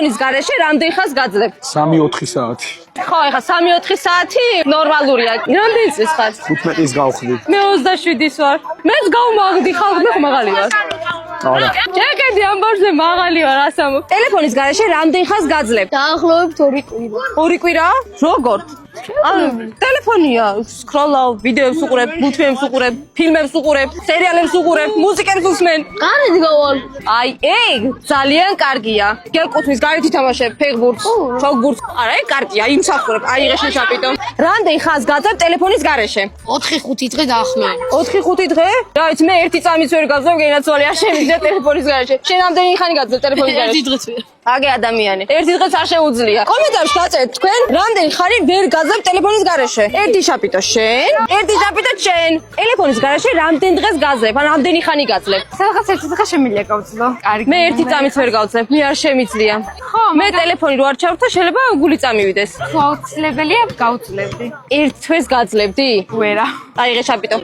ტელეფონის გარეშე რამდენ ხანს გაძლებ? 3-4 საათი. ხო, ეხლა 3-4 საათი ნორმალურია. რამდენი წლის ხარ? 15-ის გავხდი. მე 27-ის ვარ. მეც გავმაღდი, ხალხი მე მაღალი ვარ. არა. ჯეკეტი ამბავზე მაღალი ვარ, ასამო. ტელეფონის გარეშე რამდენ ხანს გაძლებ? დაახლოებით 2 კვირა. 2 კვირა? როგორ? ტელეფონია, სკროლავ, ვიდეოებს უყურებ, მულტფილმებს უყურებ, ფილმებს უყურებ, სერიალებს უყურებ, მუსიკებს უსმენ. გარეთ გავალ. აი, ძალიან კარგია. გეკუთვნის, გარეთ ითამაშებ, ფეხბურთს, ჩოგბურთს. არა, კარგია, იმსახურებ. აი, ღეშე შაპიტო. რამდენ ხანს გაძლებ ტელეფონის გარეშე? 4-5 დღე დაახლოებით. 4-5 დღე? რა ვიცი, მე 1 წამის ვერ გაძლევ, გენაცვალე არ შემიძლია ტელეფონის გარეშე. შენ რამდენი ხანი გაძლევ ტელეფონის გარეშე? 1 დღეც ვერ. აგე ადამიანი. 1 დღეც არ შეუძლია. კომენტარში გაწერეთ თქვენ, რამდენი ხანი ვერ გაძლებ ტელეფონის გარეშე? 1 შაპიტო შენ, 1 შაპიტო შენ. ტელეფონის გარეშე რამდენ დღეს გაძლებ? ან რამდენი ხანი გაძლებ? სადღაც 1 დღე შემიძლია გავძლო. კარგი. მე 1 წამის ვერ გავძლებ, მე არ შემიძლია. მე ტელეფონი რო არ ჩავრდა, შეიძლება გული წამივიდეს. აუცილებელია გავძლებდი. 1 თვეს გაძლებდი? ვერა. აიღე შაპიტო.